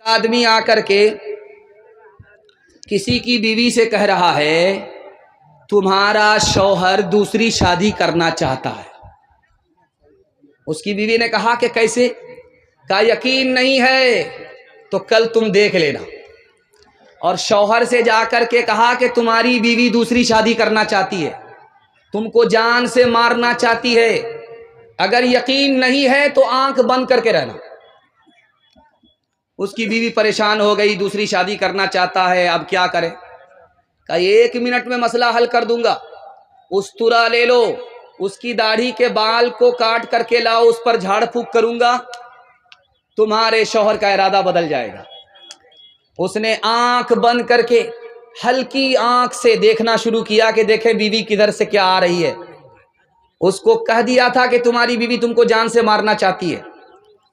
آدمی آ کر کے کسی کی بیوی سے کہہ رہا ہے تمہارا شوہر دوسری شادی کرنا چاہتا ہے۔ اس کی بیوی نے کہا کہ کیسے؟ کہا یقین نہیں ہے تو کل تم دیکھ لینا۔ اور شوہر سے جا کر کے کہا کہ تمہاری بیوی دوسری شادی کرنا چاہتی ہے، تم کو جان سے مارنا چاہتی ہے، اگر یقین نہیں ہے تو آنکھ بند کر کے رہنا۔ اس کی بیوی پریشان ہو گئی، دوسری شادی کرنا چاہتا ہے، اب کیا کرے؟ کہا 1 منٹ میں مسئلہ حل کر دوں گا، استرا لے لو، اس کی داڑھی کے بال کو کاٹ کر کے لاؤ، اس پر جھاڑ پھونک کروں گا، تمہارے شوہر کا ارادہ بدل جائے گا۔ اس نے آنکھ بند کر کے ہلکی آنکھ سے دیکھنا شروع کیا کہ دیکھیں بیوی کدھر سے کیا آ رہی ہے۔ اس کو کہہ دیا تھا کہ تمہاری بیوی تم کو جان سے مارنا چاہتی ہے،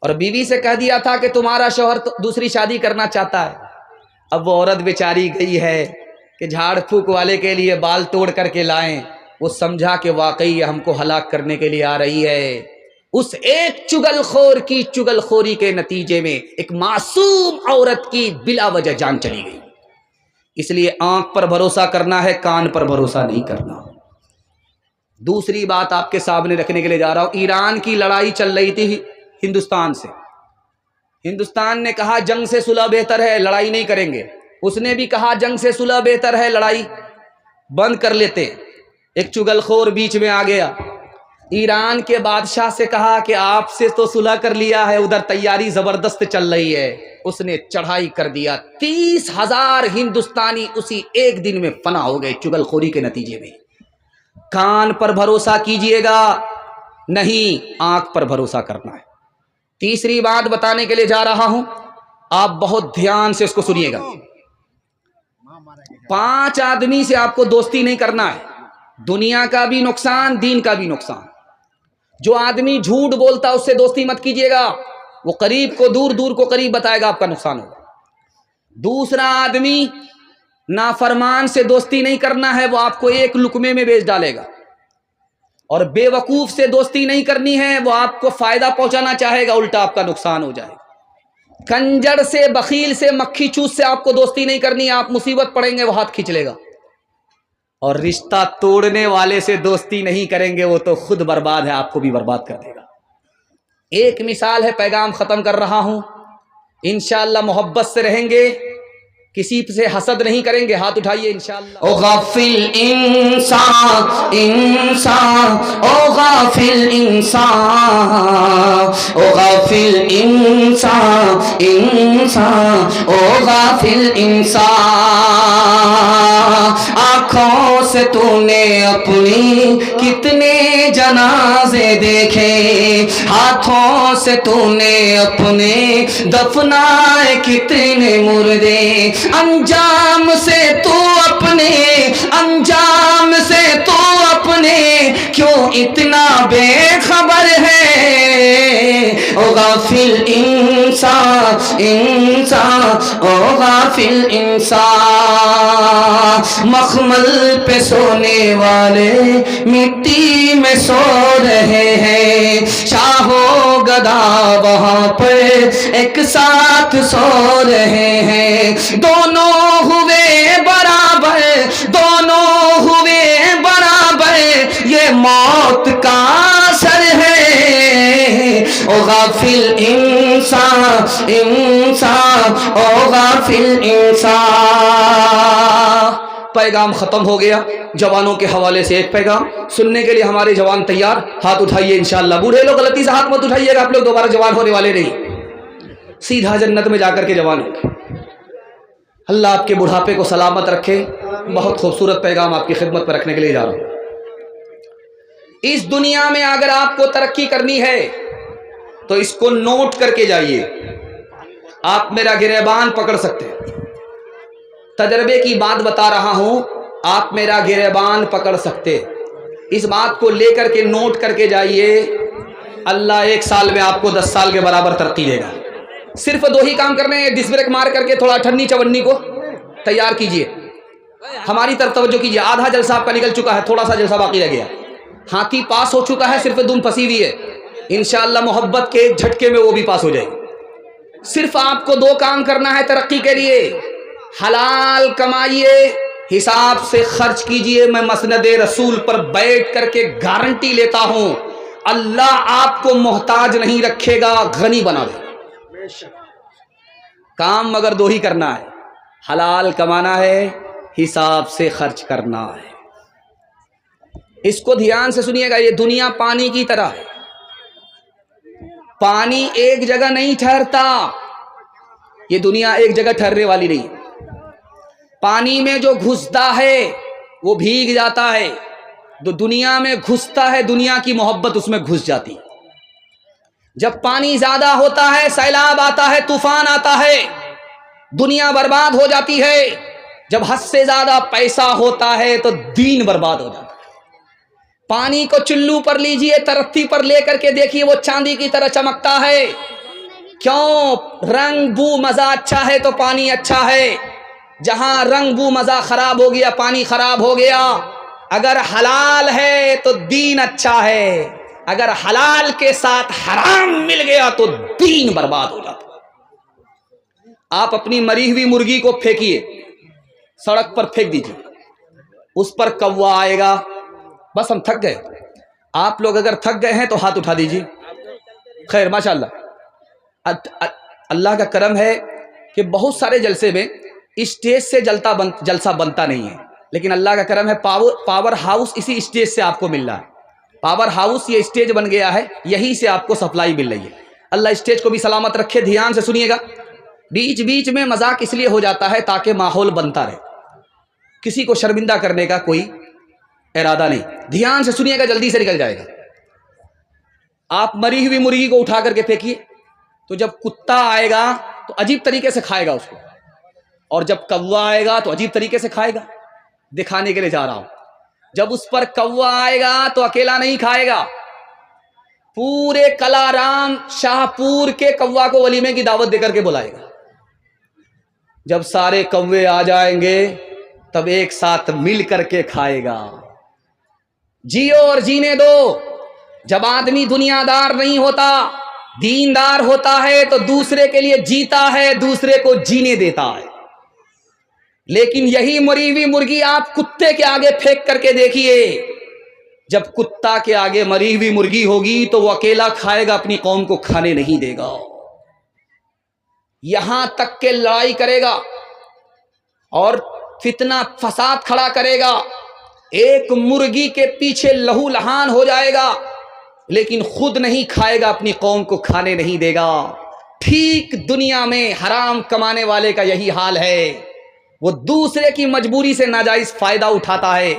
اور بیوی سے کہہ دیا تھا کہ تمہارا شوہر دوسری شادی کرنا چاہتا ہے۔ اب وہ عورت بیچاری گئی ہے کہ جھاڑ پھونک والے کے لیے بال توڑ کر کے لائیں، وہ سمجھا کہ واقعی یہ ہم کو ہلاک کرنے کے لیے آ رہی ہے۔ اس ایک چگل خور کی چگل خوری کے نتیجے میں ایک معصوم عورت کی بلا وجہ جان چلی گئی۔ اس لیے آنکھ پر بھروسہ کرنا ہے، کان پر بھروسہ نہیں کرنا۔ دوسری بات آپ کے سامنے رکھنے کے لیے جا رہا ہوں، ایران کی لڑائی چل رہی تھی ہندوستان سے۔ ہندوستان نے کہا جنگ سے صلح بہتر ہے، لڑائی نہیں کریں گے۔ اس نے بھی کہا جنگ سے صلح بہتر ہے، لڑائی بند کر لیتے۔ ایک چگل خور بیچ میں آ گیا، ایران کے بادشاہ سے کہا کہ آپ سے تو صلح کر لیا ہے، ادھر تیاری زبردست چل رہی ہے۔ اس نے چڑھائی کر دیا، 30,000 ہندوستانی اسی ایک دن میں فنا ہو گئے چگل خوری کے نتیجے میں۔ کان پر بھروسہ کیجئے گا نہیں، آنکھ پر بھروسہ کرنا ہے۔ تیسری بات بتانے کے لیے جا رہا ہوں، آپ بہت دھیان سے اس کو سنیے گا۔ 5 آدمی سے آپ کو دوستی نہیں کرنا ہے، دنیا کا بھی نقصان، دین کا بھی نقصان۔ جو آدمی جھوٹ بولتا اس سے دوستی مت کیجیے گا، وہ قریب کو دور، دور کو قریب بتائے گا، آپ کا نقصان ہوگا۔ دوسرا آدمی نافرمان سے دوستی نہیں کرنا ہے، وہ آپ کو ایک لقمے میں بیچ ڈالے گا۔ اور بے وقوف سے دوستی نہیں کرنی ہے، وہ آپ کو فائدہ پہنچانا چاہے گا، الٹا آپ کا نقصان ہو جائے گا۔ کنجر سے، بخیل سے، مکھی چوس سے آپ کو دوستی نہیں کرنی ہے، آپ مصیبت پڑیں گے وہ ہاتھ کھینچ لے گا۔ اور رشتہ توڑنے والے سے دوستی نہیں کریں گے، وہ تو خود برباد ہے، آپ کو بھی برباد کر دے گا۔ ایک مثال ہے، پیغام ختم کر رہا ہوں، انشاءاللہ محبت سے رہیں گے، کسی سے حسد نہیں کریں گے، ہاتھ اٹھائیے انشاءاللہ۔ او غافل انسان، انسان، او غافل انسان، او غافل انسان، انسان، او غافل انسان۔ آنکھوں سے تو نے اپنی کتنے جنازے دیکھے، ہاتھوں سے تو نے اپنے دفنائے کتنے مردے، انجام سے تو اپنے، انجام سے تو اپنے کیوں اتنا بے خبر ہے؟ او غافل انسان، انسان، او غافل انسان۔ مخمل پہ سونے والے مٹی میں سو رہے ہیں، شاہ و گدا وہاں پر ایک ساتھ سو رہے ہیں، دونوں ہوئے برابر، دونوں ہوئے برابر، یہ موت کا اثر ہے۔ او غافل انسان، انسان، او غافل انسان۔ پیغام ختم ہو گیا۔ جوانوں کے حوالے سے ایک پیغام سننے کے لیے ہمارے جوان تیار؟ ہاتھ اٹھائیے انشاءاللہ۔ بوڑھے لوگ غلطی سے ہاتھ مت اٹھائیے گا، آپ لوگ دوبارہ جوان ہونے والے نہیں، سیدھا جنت میں جا کر کے جوان ہوں گے۔ اللہ آپ کے بڑھاپے کو سلامت رکھے۔ بہت خوبصورت پیغام آپ کی خدمت پر رکھنے کے لیے جا رہا ہوں۔ اس دنیا میں اگر آپ کو ترقی کرنی ہے تو اس کو نوٹ کر کے جائیے۔ آپ میرا گریبان پکڑ سکتے ہیں، تجربے کی بات بتا رہا ہوں، آپ میرا گریبان پکڑ سکتے، اس بات کو لے کر کے نوٹ کر کے جائیے۔ اللہ 1 سال میں آپ کو 10 سال کے برابر ترقی دے گا۔ صرف 2 ہی کام کرنے ہیں، ڈس بریک مار کر کے تھوڑا ٹھنڈی چونی کو تیار کیجئے، ہماری طرف توجہ کیجئے۔ آدھا جلسہ آپ کا نکل چکا ہے، تھوڑا سا جلسہ باقی رہ گیا۔ ہاتھی پاس ہو چکا ہے، صرف دم پھنسی ہوئی ہے، انشاءاللہ محبت کے جھٹکے میں وہ بھی پاس ہو جائے گی۔ صرف آپ کو 2 کام کرنا ہے ترقی کے لیے، حلال کمائیے، حساب سے خرچ کیجئے۔ میں مسند رسول پر بیٹھ کر کے گارنٹی لیتا ہوں، اللہ آپ کو محتاج نہیں رکھے گا، غنی بنا دے گا۔ کام مگر 2 ہی کرنا ہے، حلال کمانا ہے، حساب سے خرچ کرنا ہے۔ اس کو دھیان سے سنیے گا، یہ دنیا پانی کی طرح ہے، پانی ایک جگہ نہیں ٹھہرتا، یہ دنیا ایک جگہ ٹھہرنے والی نہیں۔ پانی میں جو گھستا ہے وہ بھیگ جاتا ہے، جو دنیا میں گھستا ہے دنیا کی محبت اس میں گھس جاتی۔ جب پانی زیادہ ہوتا ہے سیلاب آتا ہے، طوفان آتا ہے، دنیا برباد ہو جاتی ہے۔ جب حد سے زیادہ پیسہ ہوتا ہے تو دین برباد ہو جاتا ہے۔ پانی کو چلو پر لیجئے، ترتھی پر لے کر کے دیکھیے، وہ چاندی کی طرح چمکتا ہے۔ کیوں؟ رنگ بو مزہ اچھا ہے تو پانی اچھا ہے، جہاں رنگ بو مزہ خراب ہو گیا پانی خراب ہو گیا۔ اگر حلال ہے تو دین اچھا ہے، اگر حلال کے ساتھ حرام مل گیا تو دین برباد ہو جاتا۔ آپ اپنی مری ہوئی مرغی کو پھینکیے، سڑک پر پھینک دیجیے، اس پر کوا آئے گا۔ بس ہم تھک گئے، آپ لوگ اگر تھک گئے ہیں تو ہاتھ اٹھا دیجیے۔ خیر ماشاءاللہ، اللہ کا کرم ہے کہ بہت سارے جلسے میں اسٹیج سے جلسہ بنتا نہیں ہے، لیکن اللہ کا کرم ہے پاور ہاؤس اسی اسٹیج سے آپ کو مل رہا ہے۔ پاور ہاؤس یہ اسٹیج بن گیا ہے، یہی سے آپ کو سپلائی مل رہی ہے۔ اللہ اسٹیج کو بھی سلامت رکھے۔ دھیان سے سنیے گا، بیچ بیچ میں مذاق اس لیے ہو جاتا ہے تاکہ ماحول بنتا رہے، کسی کو شرمندہ کرنے کا کوئی ارادہ نہیں۔ دھیان سے سنیے گا، جلدی سے نکل جائے گا۔ آپ مری ہوئی مرغی کو اٹھا کر کے پھینکیے، تو جب کتا آئے گا تو عجیب طریقے سے کھائے گا اس کو، اور جب کوا آئے گا تو عجیب طریقے سے کھائے گا۔ دکھانے کے لیے جا رہا ہوں، جب اس پر کوا آئے گا تو اکیلا نہیں کھائے گا، پورے کلارام شاہ پور کے کوا کو ولیمے کی دعوت دے کر کے بلائے گا۔ جب سارے کوے آ جائیں گے تب ایک ساتھ مل کر کے کھائے گا۔ جیو اور جینے دو۔ جب آدمی دنیا دار نہیں ہوتا، دیندار ہوتا ہے تو دوسرے کے لیے جیتا ہے، دوسرے کو جینے دیتا ہے۔ لیکن یہی مری ہوئی مرغی آپ کتے کے آگے پھینک کر کے دیکھیے، جب کتا کے آگے مری ہوئی مرغی ہوگی تو وہ اکیلا کھائے گا، اپنی قوم کو کھانے نہیں دے گا، یہاں تک کہ لڑائی کرے گا اور فتنہ فساد کھڑا کرے گا، ایک مرغی کے پیچھے لہو لہان ہو جائے گا، لیکن خود نہیں کھائے گا، اپنی قوم کو کھانے نہیں دے گا۔ ٹھیک دنیا میں حرام کمانے والے کا یہی حال ہے، وہ دوسرے کی مجبوری سے ناجائز فائدہ اٹھاتا ہے،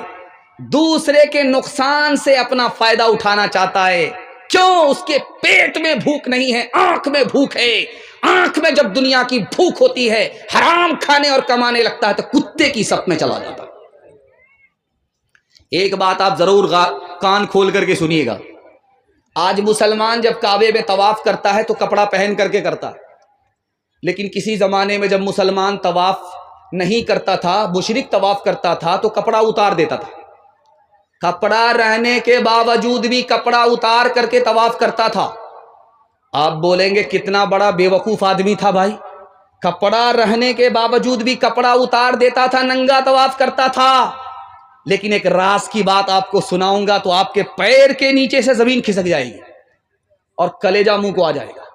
دوسرے کے نقصان سے اپنا فائدہ اٹھانا چاہتا ہے۔ کیوں؟ اس کے پیٹ میں بھوک نہیں ہے، آنکھ میں بھوک ہے۔ آنکھ میں جب دنیا کی بھوک ہوتی ہے، حرام کھانے اور کمانے لگتا ہے تو کتے کی صف میں چلا جاتا ہے۔ ایک بات آپ ضرور کان کھول کر کے سنیے گا، آج مسلمان جب کعبے میں طواف کرتا ہے تو کپڑا پہن کر کے کرتا ہے، لیکن کسی زمانے میں جب مسلمان طواف نہیں کرتا تھا، مشرک طواف کرتا تھا تو کپڑا اتار دیتا تھا، کپڑا رہنے کے باوجود بھی کپڑا اتار کر کے طواف کرتا تھا۔ آپ بولیں گے کتنا بڑا بے وقوف آدمی تھا بھائی، کپڑا رہنے کے باوجود بھی کپڑا اتار دیتا تھا، ننگا طواف کرتا تھا۔ لیکن ایک راز کی بات آپ کو سناؤں گا تو آپ کے پیر کے نیچے سے زمین کھسک جائے گی اور کلیجہ منہ کو آ جائے گا۔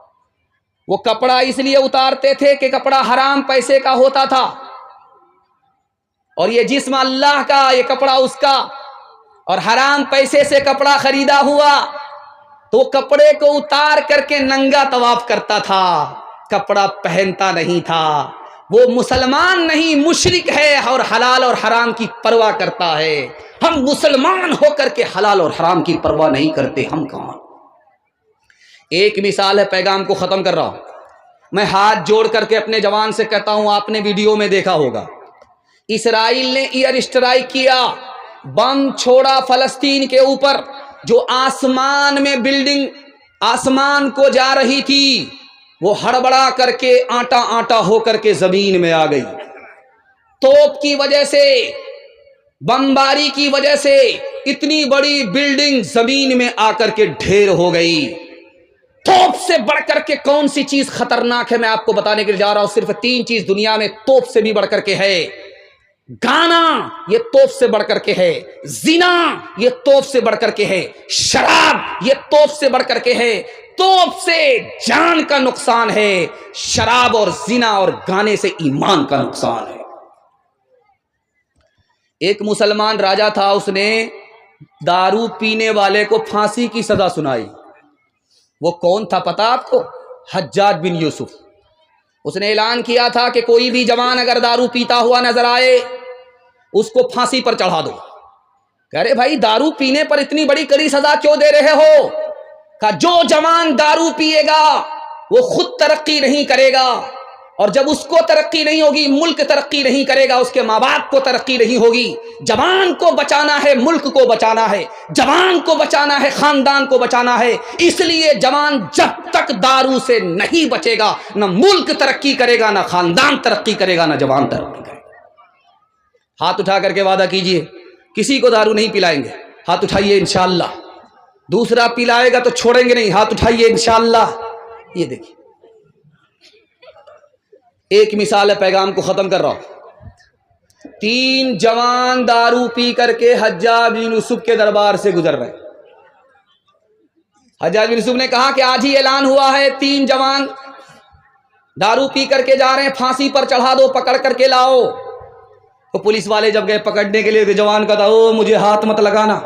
وہ کپڑا اس لیے اتارتے تھے کہ کپڑا حرام پیسے کا ہوتا تھا، اور یہ جسم اللہ کا، یہ کپڑا اس کا، اور حرام پیسے سے کپڑا خریدا ہوا تو کپڑے کو اتار کر کے ننگا طواف کرتا تھا، کپڑا پہنتا نہیں تھا۔ وہ مسلمان نہیں، مشرک ہے اور حلال اور حرام کی پرواہ کرتا ہے۔ ہم مسلمان ہو کر کے حلال اور حرام کی پرواہ نہیں کرتے، ہم کہاں؟ ایک مثال ہے، پیغام کو ختم کر رہا ہوں۔ میں ہاتھ جوڑ کر کے اپنے جوان سے کہتا ہوں، آپ نے ویڈیو میں دیکھا ہوگا، اسرائیل نے ایئر اسٹرائک کیا، بم چھوڑا فلسطین کے اوپر، جو آسمان میں بلڈنگ آسمان کو جا رہی تھی وہ ہڑبڑا کر کے آٹا آٹا ہو کر کے زمین میں آ گئی۔ توپ کی وجہ سے، بمباری کی وجہ سے اتنی بڑی بلڈنگ زمین میں آ کر کے ڈھیر ہو گئی۔ توپ سے بڑھ کر کے کون سی چیز خطرناک ہے میں آپ کو بتانے کے لیے جا رہا ہوں. صرف 3 چیز دنیا میں توپ سے بھی بڑھ کر کے ہے. گانا یہ توپ سے بڑھ کر کے ہے. زنا یہ توپ سے بڑھ کر کے ہے. شراب یہ توپ سے بڑھ کر کے ہے. توپ سے جان کا نقصان ہے. شراب اور زنا اور گانے سے ایمان کا نقصان ہے. ایک مسلمان راجا تھا, اس نے دارو پینے والے کو پھانسی کی سزا سنائی. وہ کون تھا پتا آپ کو؟ حجاج بن یوسف. اس نے اعلان کیا تھا کہ کوئی بھی جوان اگر دارو پیتا ہوا نظر آئے اس کو پھانسی پر چڑھا دو. کہہ رہے بھائی دارو پینے پر اتنی بڑی کڑی سزا کیوں دے رہے ہو؟ کہ جو جوان دارو پیے گا وہ خود ترقی نہیں کرے گا, اور جب اس کو ترقی نہیں ہوگی ملک ترقی نہیں کرے گا, اس کے ماں باپ کو ترقی نہیں ہوگی. جوان کو بچانا ہے, ملک کو بچانا ہے, جوان کو بچانا ہے, خاندان کو بچانا ہے. اس لیے جوان جب تک دارو سے نہیں بچے گا نہ ملک ترقی کرے گا, نہ خاندان ترقی کرے گا, نہ جوان ترقی کرے گا. ہاتھ اٹھا کر کے وعدہ کیجئے کسی کو دارو نہیں پلائیں گے. ہاتھ اٹھائیے انشاءاللہ. دوسرا پلائے گا تو چھوڑیں گے نہیں. ہاتھ اٹھائیے انشاءاللہ. یہ دیکھیے ایک مثال ہے, پیغام کو ختم کر رہا ہوں. 3 جوان دارو پی کر کے حجاج بن یوسف کے دربار سے گزر رہے. حجاج بن یوسف نے کہا کہ آج ہی اعلان ہوا ہے 3 جوان دارو پی کر کے جا رہے ہیں, پھانسی پر چڑھا دو, پکڑ کر کے لاؤ. تو پولیس والے جب گئے پکڑنے کے لیے تو جوان کہا او مجھے ہاتھ مت لگانا,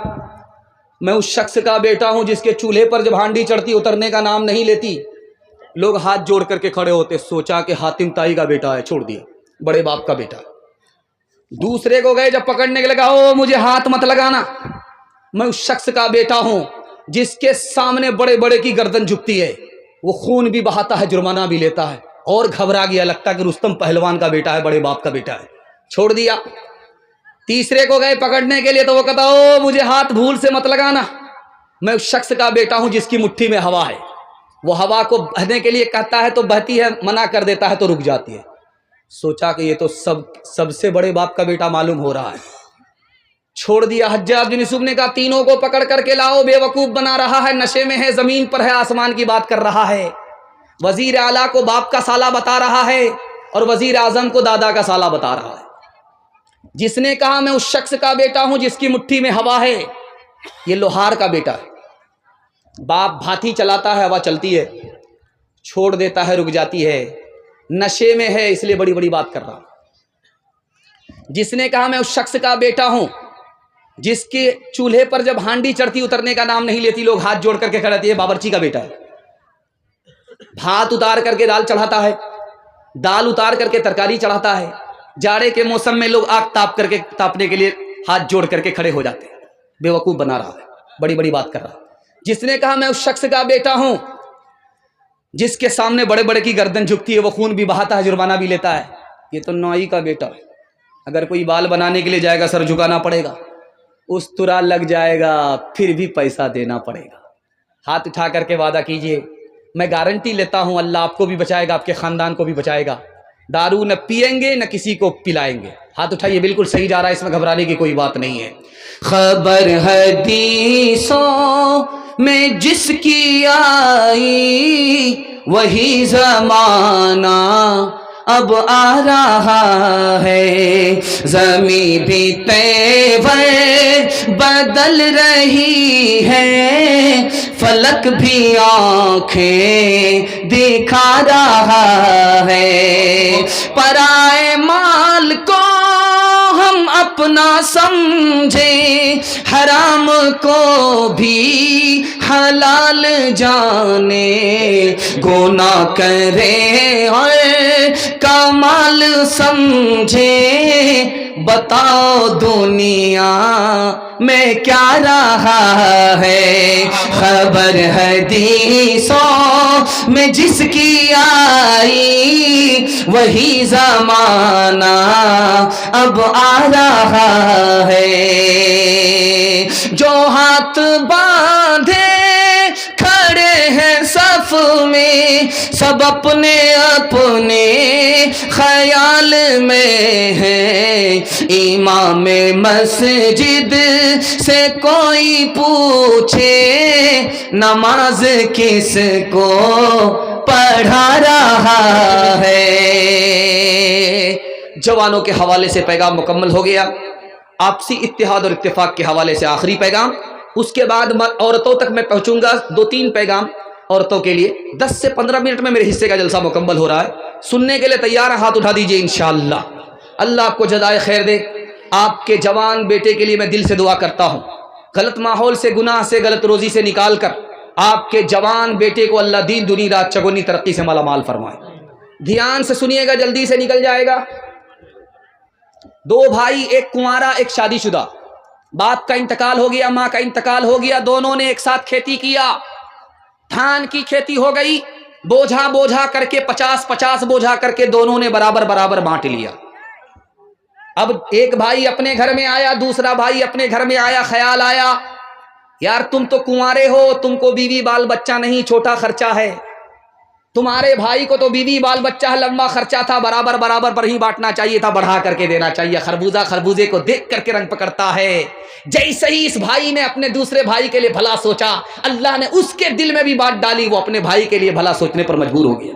میں اس شخص کا بیٹا ہوں جس کے چولہے پر جب ہانڈی چڑھتی اترنے کا نام نہیں لیتی. لوگ ہاتھ جوڑ کر کے کھڑے ہوتے, سوچا کہ حاتم تائی کا بیٹا ہے, چھوڑ دیا, بڑے باپ کا بیٹا. دوسرے کو گئے جب پکڑنے کے لگا او مجھے ہاتھ مت لگانا, میں اس شخص کا بیٹا ہوں جس کے سامنے بڑے بڑے کی گردن جھکتی ہے, وہ خون بھی بہاتا ہے, جرمانہ بھی لیتا ہے, اور گھبرا گیا, لگتا کہ رستم پہلوان کا بیٹا ہے, بڑے باپ کا بیٹا ہے, چھوڑ دیا. تیسرے کو گئے پکڑنے کے لیے تو وہ کہتا او مجھے ہاتھ بھول سے مت لگانا, میں اس شخص کا بیٹا ہوں جس کی مٹھی میں ہوا ہے, وہ ہوا کو بہنے کے لیے کہتا ہے تو بہتی ہے, منع کر دیتا ہے تو رک جاتی ہے. سوچا کہ یہ تو سب سے بڑے باپ کا بیٹا معلوم ہو رہا ہے, چھوڑ دیا. حجاج بن یوسف نے کہا تینوں کو پکڑ کر کے لاؤ, بے وقوف بنا رہا ہے, نشے میں ہے, زمین پر ہے, آسمان کی بات کر رہا ہے, وزیر اعلیٰ کو باپ کا سالہ بتا رہا ہے اور وزیر اعظم کو دادا کا سالہ بتا رہا ہے. جس نے کہا میں اس شخص کا بیٹا ہوں جس کی مٹھی میں ہوا ہے, یہ لوہار کا بیٹا ہے. باپ بھاتی چلاتا ہے, ہوا چلتی ہے, چھوڑ دیتا ہے, رک جاتی ہے, نشے میں ہے اس لیے بڑی بڑی بات کر رہا ہوں. جس نے کہا میں اس شخص کا بیٹا ہوں جس کے چولہے پر جب ہانڈی چڑھتی اترنے کا نام نہیں لیتی, لوگ ہاتھ جوڑ کر کے کھڑے رہتے ہیں, باورچی کا بیٹا ہے. بھات اتار کر کے دال چڑھاتا ہے, دال اتار کر کے ترکاری چڑھاتا ہے. جاڑے کے موسم میں لوگ آگ تاپنے کے لیے ہاتھ جوڑ کر کے کھڑے ہو جاتے ہیں. بے وقوف بنا رہا ہے, بڑی بڑی بات کر رہا ہے. جس نے کہا میں اس شخص کا بیٹا ہوں جس کے سامنے بڑے بڑے کی گردن جھکتی ہے, وہ خون بھی بہاتا ہے, جرمانہ بھی لیتا ہے, یہ تو نائی کا بیٹا ہے. اگر کوئی بال بنانے کے لیے جائے گا سر جھکانا پڑے گا, استرا لگ جائے گا, پھر بھی پیسہ دینا پڑے گا. ہاتھ اٹھا کر کے وعدہ کیجئے, میں گارنٹی لیتا ہوں اللہ آپ کو بھی بچائے گا, آپ کے خاندان کو بھی بچائے گا. دارو نہ پیئیں گے نہ کسی کو پلائیں گے. ہاتھ اٹھائیے, بالکل صحیح جا رہا ہے, اس میں گھبرانے کی کوئی بات نہیں ہے. خبر حدیثوں میں جس کی آئی وہی زمانہ اب آ رہا ہے. زمین بھی تیور بدل رہی ہے, فلک بھی آنکھیں دکھا رہا ہے. پرائے مال کو ہم اپنا سمجھے, حرام کو بھی حلال جانے, گناہ کرے اور کمال سمجھے, بتاؤ دنیا میں کیا رہا ہے. خبر حدیثوں میں جس کی آئی وہی زمانہ اب آ رہا ہے. جو ہاتھ باندھے کھڑے ہیں صف صف میں سب اپنے اپنے خیال میں ہے، امام مسجد سے کوئی پوچھے نماز کس کو پڑھا رہا ہے۔ جوانوں کے حوالے سے پیغام مکمل ہو گیا، آپسی اتحاد اور اتفاق کے حوالے سے آخری پیغام، اس کے بعد عورتوں تک میں پہنچوں گا، 2-3 پیغام عورتوں کے لیے۔ 10 سے 15 منٹ میں میرے حصے کا جلسہ مکمل ہو رہا ہے، سننے کے لیے تیار ہیں؟ ہاتھ اٹھا دیجئے انشاءاللہ۔ اللہ آپ کو جزائے خیر دے۔ آپ کے جوان بیٹے کے لیے میں دل سے دعا کرتا ہوں، غلط ماحول سے، گناہ سے، غلط روزی سے نکال کر آپ کے جوان بیٹے کو اللہ دین دنیا رات چگونی ترقی سے مالا مال فرمائے۔ دھیان سے سنیے گا، جلدی سے نکل جائے گا۔ 2 بھائی، ایک کنوارا ایک شادی شدہ، باپ کا انتقال ہو گیا، ماں کا انتقال ہو گیا، دونوں نے ایک ساتھ کھیتی کیا، دھان کی کھیتی ہو گئی، بوجھا بوجھا کر کے 50-50 بوجھا کر کے دونوں نے برابر برابر بانٹ لیا۔ اب ایک بھائی اپنے گھر میں آیا، دوسرا بھائی اپنے گھر میں آیا، خیال آیا یار تم تو کنوارے ہو، تم کو بیوی بال بچہ نہیں، چھوٹا خرچہ ہے، تمہارے بھائی کو تو بیوی بال بچہ ہے، لمبا خرچہ تھا، برابر برابر پر ہی بانٹنا چاہیے تھا، بڑھا کر کے دینا چاہیے۔ خربوزہ خربوزے کو دیکھ کر کے رنگ پکڑتا ہے۔ جیسے ہی اس بھائی نے اپنے دوسرے بھائی کے لیے بھلا سوچا، اللہ نے اس کے دل میں بھی بات ڈالی، وہ اپنے بھائی کے لیے بھلا سوچنے پر مجبور ہو گیا۔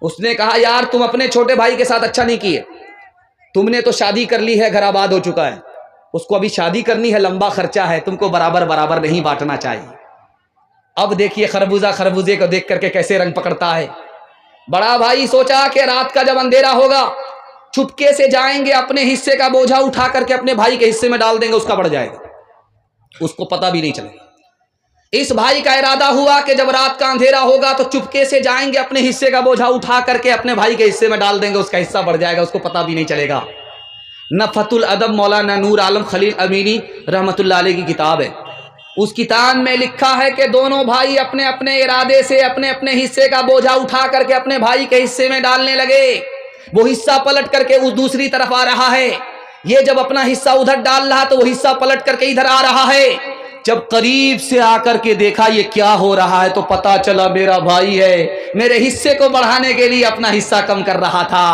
اس نے کہا یار تم اپنے چھوٹے بھائی کے ساتھ اچھا نہیں کیے، تم نے تو شادی کر لی ہے، گھر آباد ہو چکا ہے، اس کو ابھی شادی کرنی ہے، لمبا خرچہ ہے، تم کو برابر برابر نہیں بانٹنا چاہیے۔ اب دیکھیے خربوزہ خربوزے کو دیکھ کر کے کیسے رنگ پکڑتا ہے۔ بڑا بھائی سوچا کہ رات کا جب اندھیرا ہوگا چپکے سے جائیں گے، اپنے حصے کا بوجھا اٹھا کر کے اپنے بھائی کے حصے میں ڈال دیں گے، اس کا بڑھ جائے گا، اس کو پتہ بھی نہیں چلے گا۔ اس بھائی کا ارادہ ہوا کہ جب رات کا اندھیرا ہوگا تو چپکے سے جائیں گے، اپنے حصے کا بوجھا اٹھا کر کے اپنے بھائی کے حصے میں ڈال دیں گے، اس کا حصہ بڑھ جائے گا، اس کو پتہ بھی نہیں چلے گا۔ نفحۃ الادب مولانا نور عالم خلیل امینی رحمۃ اللہ علیہ کی کتاب ہے، اس کتاب میں لکھا ہے کہ دونوں بھائی اپنے اپنے ارادے سے اپنے اپنے حصے کا بوجھا اٹھا کر کے اپنے بھائی کے حصے میں ڈالنے لگے۔ وہ حصہ پلٹ کر کے اس دوسری طرف آ رہا ہے، یہ جب اپنا حصہ ادھر ڈال رہا تو وہ حصہ پلٹ کر کے ادھر آ رہا ہے۔ جب قریب سے آ کر کے دیکھا یہ کیا ہو رہا ہے تو پتا چلا میرا بھائی ہے، میرے حصے کو بڑھانے کے لیے اپنا حصہ کم کر رہا تھا۔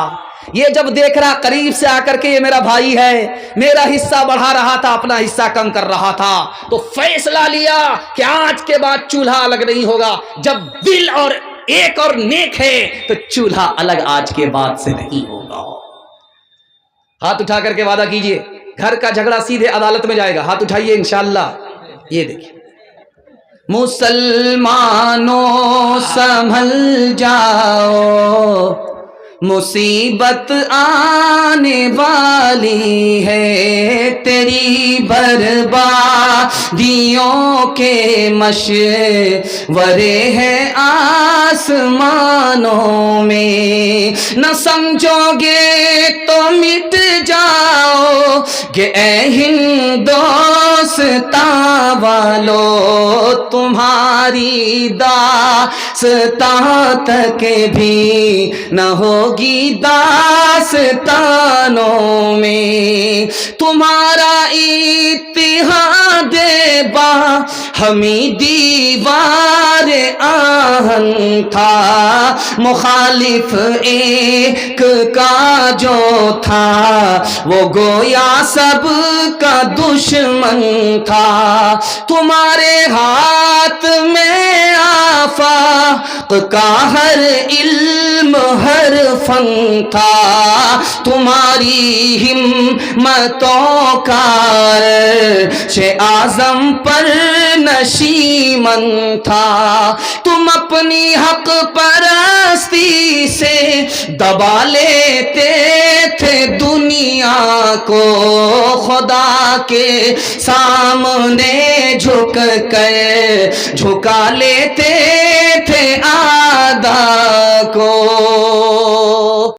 یہ جب دیکھ رہا قریب سے آ کر کے یہ میرا بھائی ہے، میرا حصہ بڑھا رہا تھا، اپنا حصہ کم کر رہا تھا، تو فیصلہ لیا کہ آج کے بعد چولہا الگ نہیں ہوگا، جب دل اور ایک اور نیک ہے تو چولہا الگ آج کے بعد سے نہیں ہوگا۔ ہاتھ اٹھا کر کے وعدہ کیجئے، گھر کا جھگڑا سیدھے عدالت میں جائے گا، ہاتھ اٹھائیے انشاءاللہ۔ یہ دیکھیں مسلمانوں سنبھل جاؤ، مصیبت آنے والی ہے، تیری بربادیوں کے مشورے ہیں آسمانوں میں، نہ سمجھو گے تو مٹ جاؤ گے اے ہندوستان والو، تمہاری داستان تک بھی نہ ہوگی داستانوں میں، تمہارا اتحاد با ہمیں دیوار آہن تھا، مخالف ایک کا جو تھا وہ گویا سب کا دشمن تھا، تمہارے ہاتھ میں آفاق کا ہر علم ہر فن تھا، تمہاری ہمتوں کا عرش اعظم پر نشیمن تھا، تم اپنی حق پرستی سے دبا لیتے تھے دنیا کو، خدا کے سامنے جھک کر جھکا لیتے تھے